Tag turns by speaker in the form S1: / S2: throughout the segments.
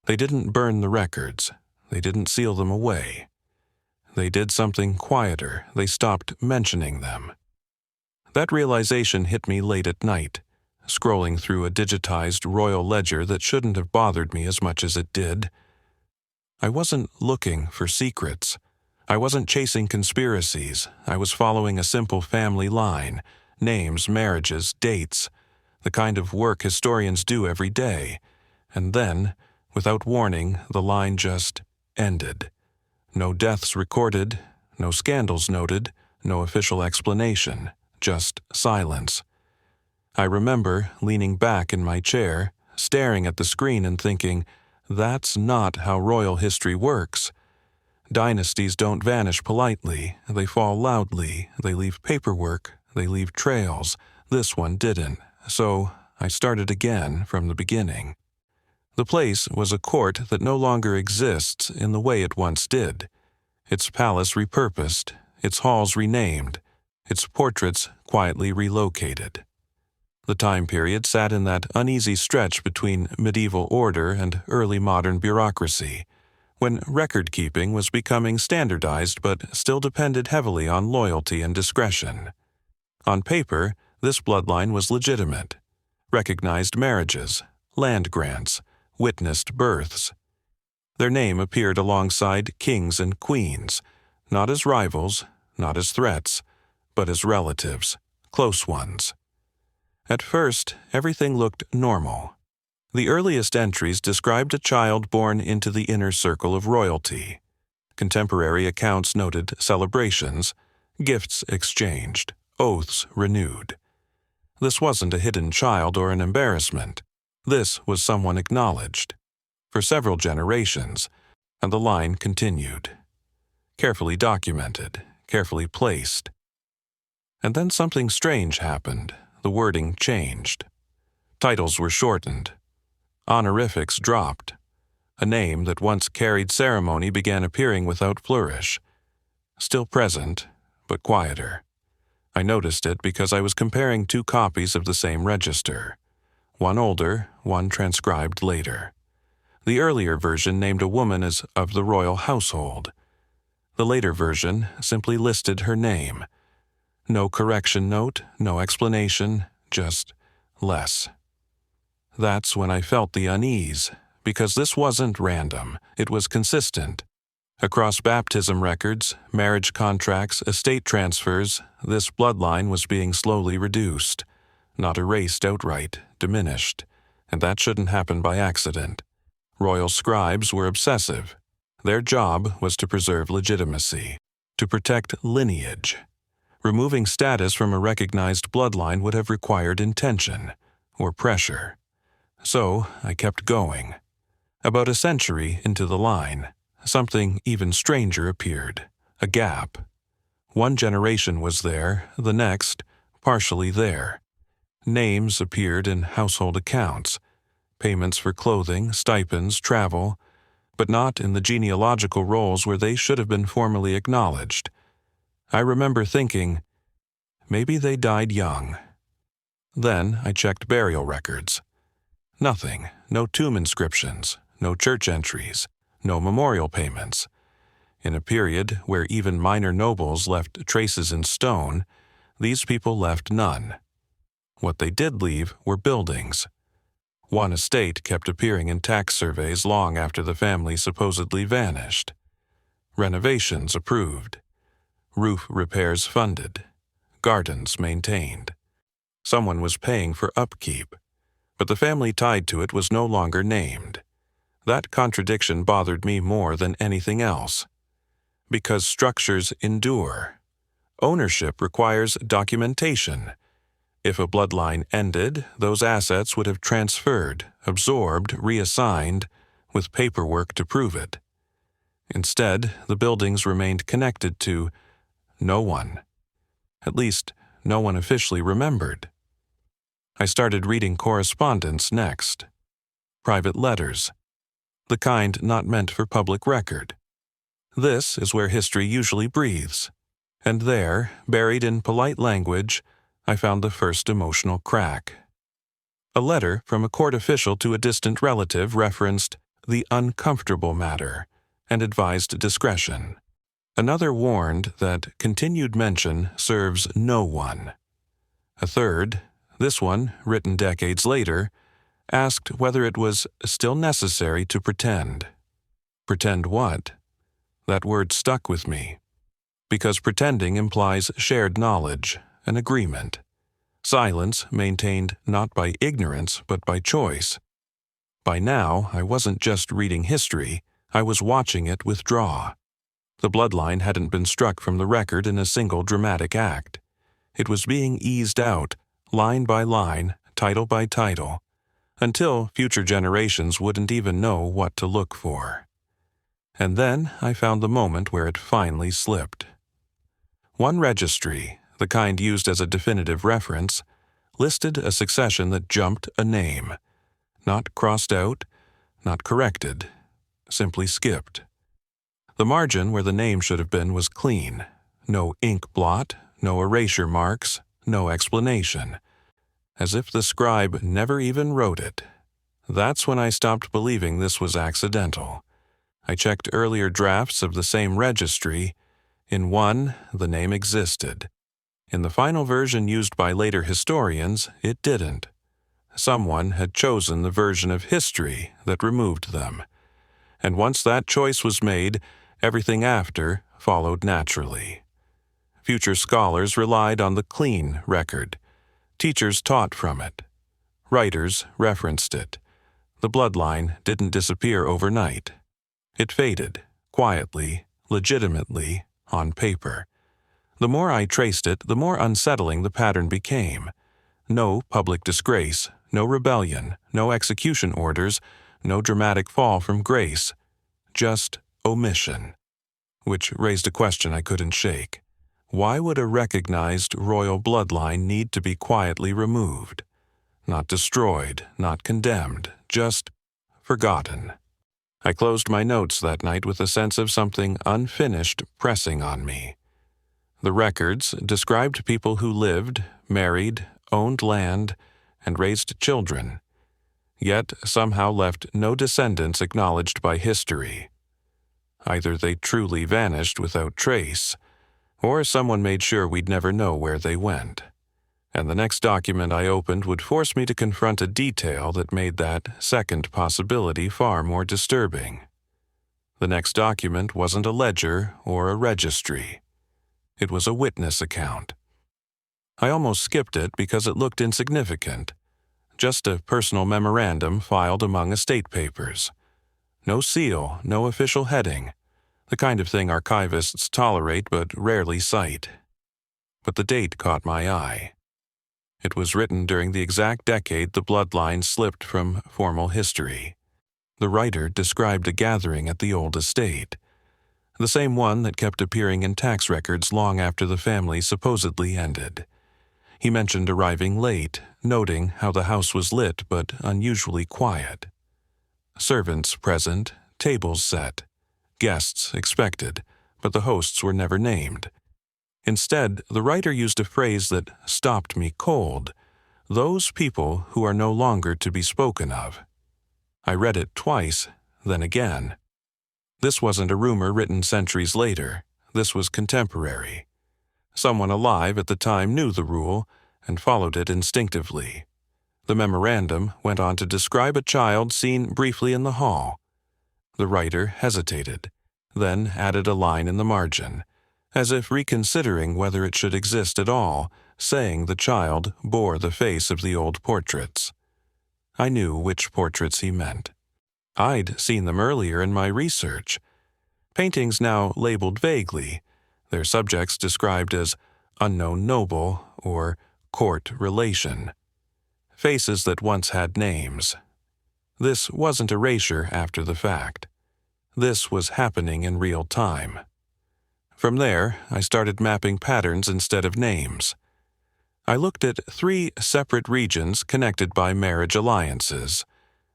S1: They didn't burn the records. They didn't seal them away. They did something quieter. They stopped mentioning them. That realization hit me late at night, scrolling through a digitized royal ledger that shouldn't have bothered me as much as it did. I wasn't looking for secrets. I wasn't chasing conspiracies. I was following a simple family line, names, marriages, dates, the kind of work historians do every day. And then, without warning, the line just ended. No deaths recorded, no scandals noted, no official explanation, just silence. I remember leaning back in my chair, staring at the screen and thinking, that's not how royal history works. Dynasties don't vanish politely, they fall loudly, they leave paperwork, they leave trails. This one didn't, so I started again from the beginning. The place was a court that no longer exists in the way it once did. Its palace repurposed, its halls renamed, its portraits quietly relocated. The time period sat in that uneasy stretch between medieval order and early modern bureaucracy, when record-keeping was becoming standardized but still depended heavily on loyalty and discretion. On paper, this bloodline was legitimate. Recognized marriages, land grants, witnessed births. Their name appeared alongside kings and queens, not as rivals, not as threats, but as relatives, close ones. At first, everything looked normal. The earliest entries described a child born into the inner circle of royalty. Contemporary accounts noted celebrations, gifts exchanged, oaths renewed. This wasn't a hidden child or an embarrassment. This was someone acknowledged. For several generations, and the line continued. Carefully documented, carefully placed. And then something strange happened. The wording changed. Titles were shortened. Honorifics dropped. A name that once carried ceremony began appearing without flourish. Still present, but quieter. I noticed it because I was comparing two copies of the same register. One older, one transcribed later. The earlier version named a woman as of the royal household. The later version simply listed her name. No correction note, no explanation, just less. That's when I felt the unease, because this wasn't random, it was consistent. Across baptism records, marriage contracts, estate transfers, this bloodline was being slowly reduced, not erased outright, diminished, and that shouldn't happen by accident. Royal scribes were obsessive. Their job was to preserve legitimacy, to protect lineage. Removing status from a recognized bloodline would have required intention or pressure. So I kept going. About a century into the line, something even stranger appeared, a gap. One generation was there, the next, partially there. Names appeared in household accounts, payments for clothing, stipends, travel, but not in the genealogical rolls where they should have been formally acknowledged. I remember thinking, maybe they died young. Then I checked burial records. Nothing, no tomb inscriptions, no church entries, no memorial payments. In a period where even minor nobles left traces in stone, these people left none. What they did leave were buildings. One estate kept appearing in tax surveys long after the family supposedly vanished. Renovations approved. Roof repairs funded. Gardens maintained. Someone was paying for upkeep, but the family tied to it was no longer named. That contradiction bothered me more than anything else. Because structures endure. Ownership requires documentation. If a bloodline ended, those assets would have transferred, absorbed, reassigned, with paperwork to prove it. Instead, the buildings remained connected to no one. At least, no one officially remembered. I started reading correspondence next. Private letters. The kind not meant for public record. This is where history usually breathes. And there, buried in polite language, I found the first emotional crack. A letter from a court official to a distant relative referenced the uncomfortable matter and advised discretion. Another warned that continued mention serves no one. A third, this one written decades later, asked whether it was still necessary to pretend. Pretend what? That word stuck with me, because pretending implies shared knowledge, an agreement. Silence maintained not by ignorance but by choice. By now, I wasn't just reading history, I was watching it withdraw. The bloodline hadn't been struck from the record in a single dramatic act. It was being eased out, line by line, title by title, until future generations wouldn't even know what to look for. And then I found the moment where it finally slipped. One registry, the kind used as a definitive reference, listed a succession that jumped a name. Not crossed out, not corrected, simply skipped. The margin where the name should have been was clean. No ink blot, no erasure marks, no explanation. As if the scribe never even wrote it. That's when I stopped believing this was accidental. I checked earlier drafts of the same registry. In one, the name existed. In the final version used by later historians, it didn't. Someone had chosen the version of history that removed them. And once that choice was made, everything after followed naturally. Future scholars relied on the clean record. Teachers taught from it. Writers referenced it. The bloodline didn't disappear overnight. It faded, quietly, legitimately, on paper. The more I traced it, the more unsettling the pattern became. No public disgrace, no rebellion, no execution orders, no dramatic fall from grace. Just omission. Which raised a question I couldn't shake. Why would a recognized royal bloodline need to be quietly removed? Not destroyed, not condemned, just forgotten. I closed my notes that night with a sense of something unfinished pressing on me. The records described people who lived, married, owned land, and raised children, yet somehow left no descendants acknowledged by history. Either they truly vanished without trace, or someone made sure we'd never know where they went. And the next document I opened would force me to confront a detail that made that second possibility far more disturbing. The next document wasn't a ledger or a registry. It was a witness account. I almost skipped it because it looked insignificant. Just a personal memorandum filed among estate papers. No seal, no official heading. The kind of thing archivists tolerate but rarely cite. But the date caught my eye. It was written during the exact decade the bloodline slipped from formal history. The writer described a gathering at the old estate, the same one that kept appearing in tax records long after the family supposedly ended. He mentioned arriving late, noting how the house was lit but unusually quiet. Servants present, tables set. Guests expected, but the hosts were never named. Instead, the writer used a phrase that stopped me cold. Those people who are no longer to be spoken of. I read it twice, then again. This wasn't a rumor written centuries later. This was contemporary. Someone alive at the time knew the rule and followed it instinctively. The memorandum went on to describe a child seen briefly in the hall. The writer hesitated, then added a line in the margin, as if reconsidering whether it should exist at all, saying the child bore the face of the old portraits. I knew which portraits he meant. I'd seen them earlier in my research. Paintings now labeled vaguely, their subjects described as unknown noble or court relation. Faces that once had names. This wasn't erasure after the fact. This was happening in real time. From there, I started mapping patterns instead of names. I looked at 3 separate regions connected by marriage alliances,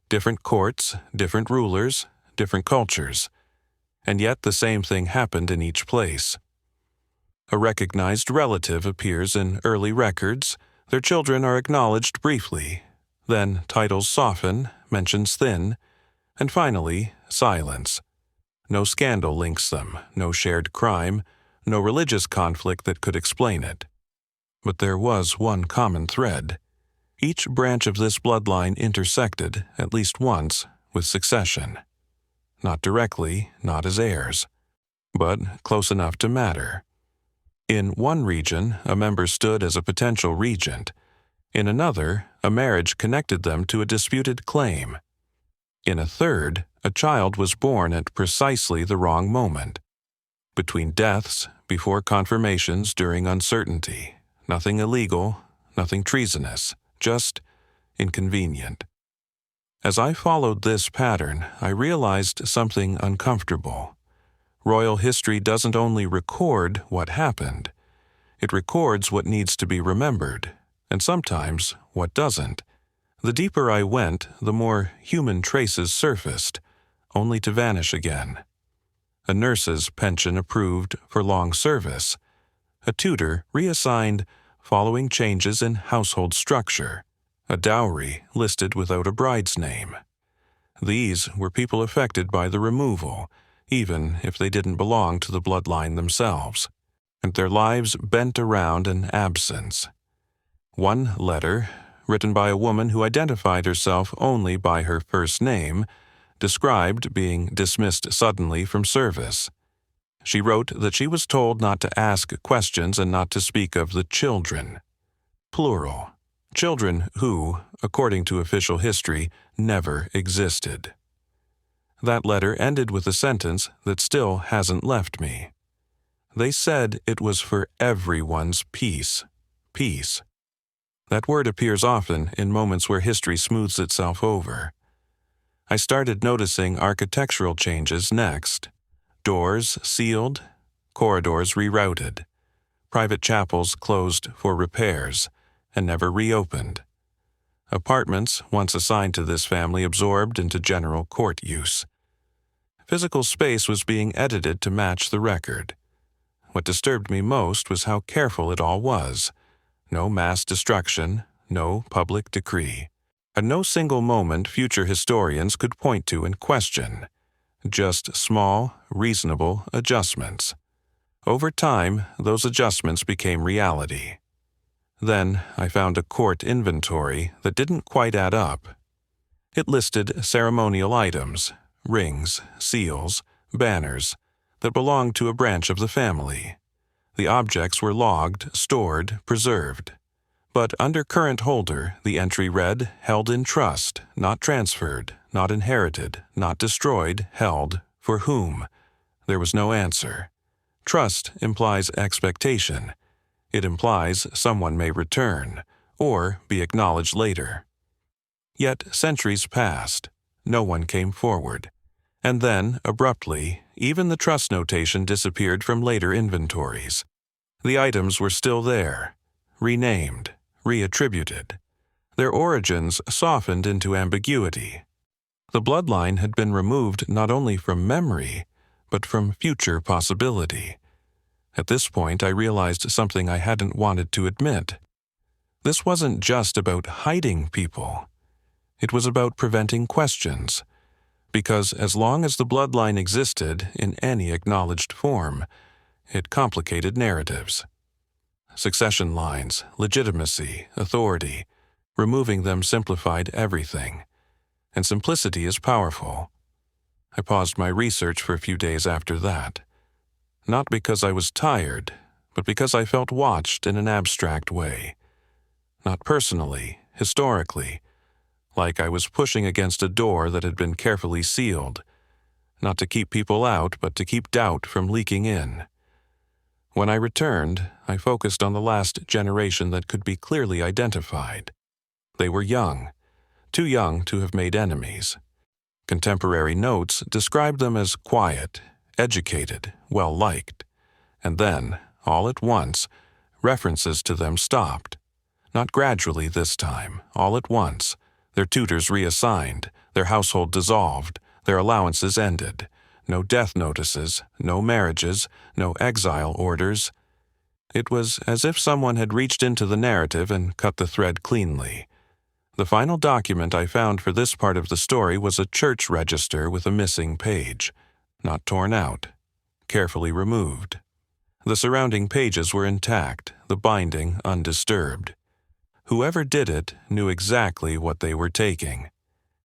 S1: different courts, different rulers, different cultures, and yet the same thing happened in each place. A recognized relative appears in early records, their children are acknowledged briefly, then titles soften, mentions thin, And finally, silence. No scandal links them, no shared crime, no religious conflict that could explain it. But there was one common thread. Each branch of this bloodline intersected, at least once, with succession. Not directly, not as heirs, but close enough to matter. In one region, a member stood as a potential regent. In another, a marriage connected them to a disputed claim. In a third, a child was born at precisely the wrong moment. Between deaths, before confirmations, during uncertainty. Nothing illegal, nothing treasonous, just inconvenient. As I followed this pattern, I realized something uncomfortable. Royal history doesn't only record what happened, it records what needs to be remembered, and sometimes what doesn't. The deeper I went, the more human traces surfaced, only to vanish again. A nurse's pension approved for long service. A tutor reassigned following changes in household structure. A dowry listed without a bride's name. These were people affected by the removal, even if they didn't belong to the bloodline themselves, and their lives bent around an absence. One letter, written by a woman who identified herself only by her first name, described being dismissed suddenly from service. She wrote that she was told not to ask questions and not to speak of the children. Plural. Children who, according to official history, never existed. That letter ended with a sentence that still hasn't left me. They said it was for everyone's peace. Peace. That word appears often in moments where history smooths itself over. I started noticing architectural changes next. Doors sealed, corridors rerouted, private chapels closed for repairs and never reopened. Apartments, once assigned to this family, absorbed into general court use. Physical space was being edited to match the record. What disturbed me most was how careful it all was. No mass destruction, no public decree. At no single moment future historians could point to and question. Just small, reasonable adjustments. Over time, those adjustments became reality. Then I found a court inventory that didn't quite add up. It listed ceremonial items, rings, seals, banners, that belonged to a branch of the family. The objects were logged, stored, preserved. But under current holder, the entry read, held in trust, not transferred, not inherited, not destroyed, held, for whom? There was no answer. Trust implies expectation. It implies someone may return, or be acknowledged later. Yet centuries passed. No one came forward. And then, abruptly, even the trust notation disappeared from later inventories. The items were still there, renamed, reattributed. Their origins softened into ambiguity. The bloodline had been removed not only from memory, but from future possibility. At this point, I realized something I hadn't wanted to admit. This wasn't just about hiding people. It was about preventing questions. Because as long as the bloodline existed in any acknowledged form, it complicated narratives. Succession lines, legitimacy, authority. Removing them simplified everything. And simplicity is powerful. I paused my research for a few days after that. Not because I was tired, but because I felt watched in an abstract way. Not personally, historically, like I was pushing against a door that had been carefully sealed. Not to keep people out, but to keep doubt from leaking in. When I returned, I focused on the last generation that could be clearly identified. They were young, too young to have made enemies. Contemporary notes described them as quiet, educated, well-liked. And then, all at once, references to them stopped. Not gradually this time, all at once. Their tutors reassigned, their household dissolved, their allowances ended. No death notices, no marriages, no exile orders. It was as if someone had reached into the narrative and cut the thread cleanly. The final document I found for this part of the story was a church register with a missing page, not torn out, carefully removed. The surrounding pages were intact, the binding undisturbed. Whoever did it knew exactly what they were taking.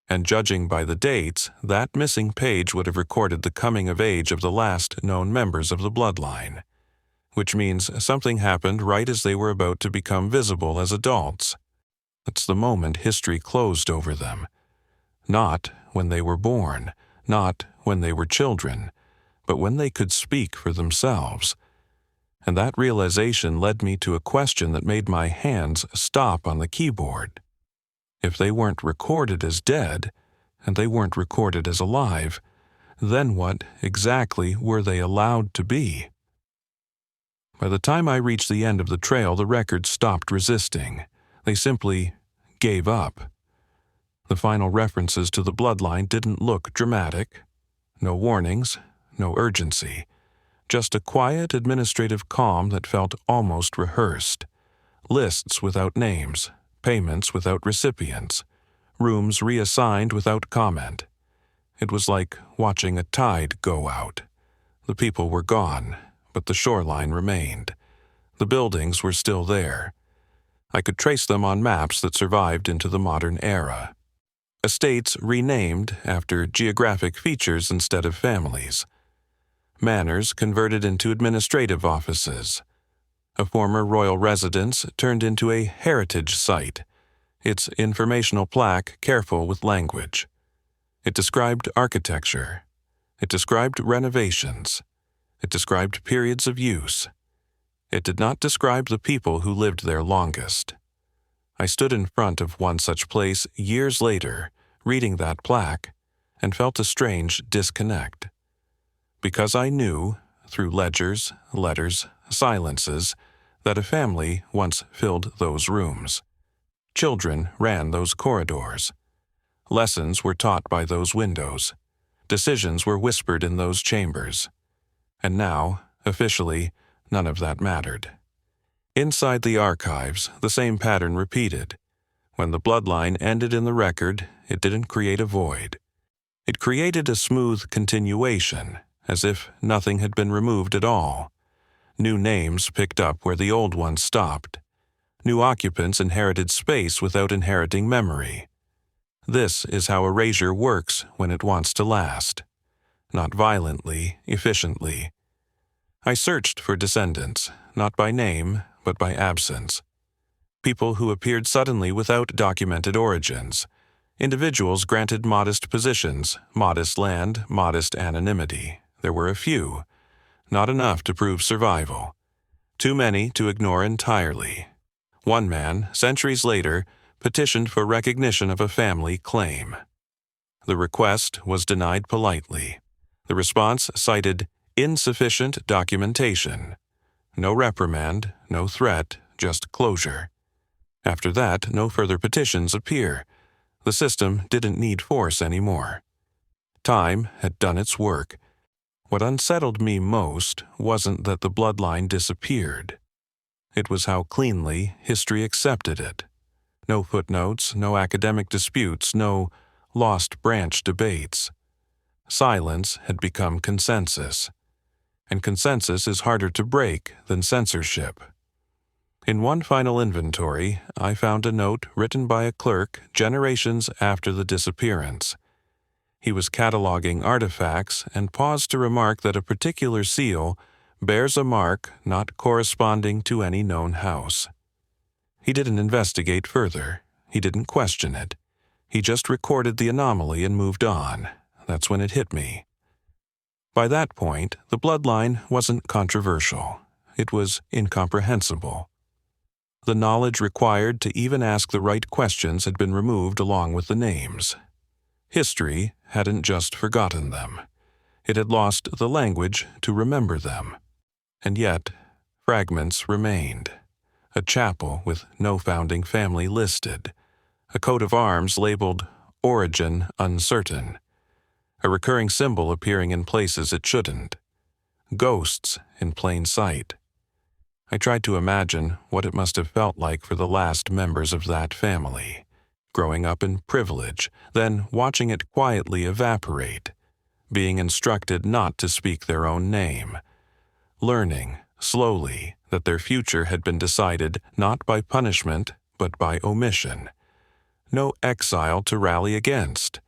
S1: And judging by the dates, that missing page would have recorded the coming of age of the last known members of the bloodline, which means something happened right as they were about to become visible as adults. It's the moment history closed over them. Not when they were born, not when they were children, but when they could speak for themselves. And that realization led me to a question that made my hands stop on the keyboard. If they weren't recorded as dead, and they weren't recorded as alive, then what exactly were they allowed to be? By the time I reached the end of the trail, the records stopped resisting. They simply gave up. The final references to the bloodline didn't look dramatic. No warnings, no urgency. Just a quiet administrative calm that felt almost rehearsed. Lists without names, payments without recipients, rooms reassigned without comment. It was like watching a tide go out. The people were gone, but the shoreline remained. The buildings were still there. I could trace them on maps that survived into the modern era. Estates renamed after geographic features instead of families. Manors converted into administrative offices. A former royal residence turned into a heritage site, its informational plaque careful with language. It described architecture. It described renovations. It described periods of use. It did not describe the people who lived there longest. I stood in front of one such place years later, reading that plaque, and felt a strange disconnect. Because I knew, through ledgers, letters, silences, that a family once filled those rooms. Children ran those corridors. Lessons were taught by those windows. Decisions were whispered in those chambers. And now, officially, none of that mattered. Inside the archives, the same pattern repeated. When the bloodline ended in the record, it didn't create a void. It created a smooth continuation, as if nothing had been removed at all. New names picked up where the old ones stopped. New occupants inherited space without inheriting memory. This is how erasure works when it wants to last. Not violently, efficiently. I searched for descendants, not by name, but by absence. People who appeared suddenly without documented origins. Individuals granted modest positions, modest land, modest anonymity. There were a few. Not enough to prove survival. Too many to ignore entirely. One man, centuries later, petitioned for recognition of a family claim. The request was denied politely. The response cited insufficient documentation. No reprimand, no threat, just closure. After that, no further petitions appear. The system didn't need force anymore. Time had done its work. What unsettled me most wasn't that the bloodline disappeared. It was how cleanly history accepted it. No footnotes, no academic disputes, no lost branch debates. Silence had become consensus. And consensus is harder to break than censorship. In one final inventory, I found a note written by a clerk generations after the disappearance. He was cataloging artifacts and paused to remark that a particular seal bears a mark not corresponding to any known house. He didn't investigate further. He didn't question it. He just recorded the anomaly and moved on. That's when it hit me. By that point, the bloodline wasn't controversial. It was incomprehensible. The knowledge required to even ask the right questions had been removed along with the names. History hadn't just forgotten them. It had lost the language to remember them. And yet, fragments remained. A chapel with no founding family listed. A coat of arms labeled Origin Uncertain. A recurring symbol appearing in places it shouldn't. Ghosts in plain sight. I tried to imagine what it must have felt like for the last members of that family. growing up in privilege, then watching it quietly evaporate, being instructed not to speak their own name, learning, slowly, that their future had been decided not by punishment but by omission. No exile to rally against.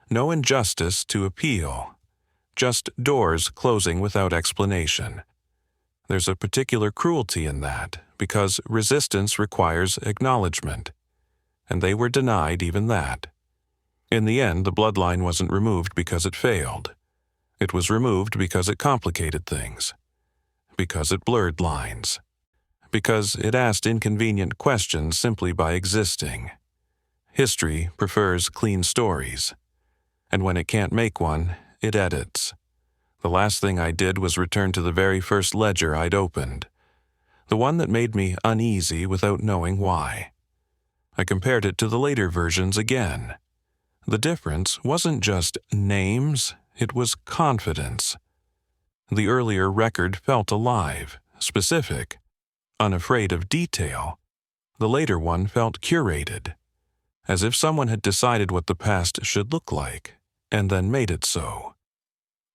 S1: No injustice to appeal. Just doors closing without explanation. There's a particular cruelty in that, because resistance requires acknowledgement, and they were denied even that. In the end, the bloodline wasn't removed because it failed. It was removed because it complicated things, because it blurred lines, because it asked inconvenient questions simply by existing. History prefers clean stories, and when it can't make one, it edits. The last thing I did was return to the very first ledger I'd opened, the one that made me uneasy without knowing why. I compared it to the later versions again. The difference wasn't just names, it was confidence. The earlier record felt alive, specific, unafraid of detail. The later one felt curated, as if someone had decided what the past should look like, and then made it so.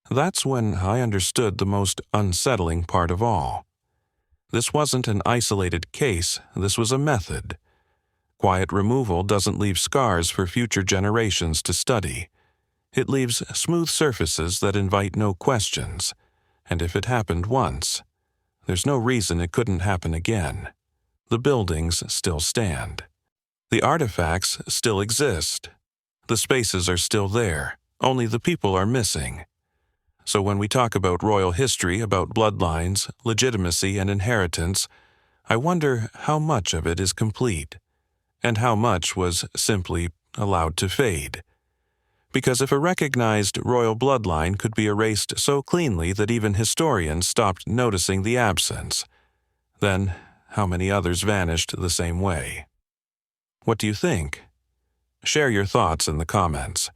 S1: That's when I understood the most unsettling part of all. This wasn't an isolated case, this was a method. Quiet removal doesn't leave scars for future generations to study. It leaves smooth surfaces that invite no questions, and if it happened once, there's no reason it couldn't happen again. The buildings still stand. The artifacts still exist. The spaces are still there, only the people are missing. So when we talk about royal history, about bloodlines, legitimacy, and inheritance, I wonder how much of it is complete, and how much was simply allowed to fade. Because if a recognized royal bloodline could be erased so cleanly that even historians stopped noticing the absence, then how many others vanished the same way? What do you think? Share your thoughts in the comments.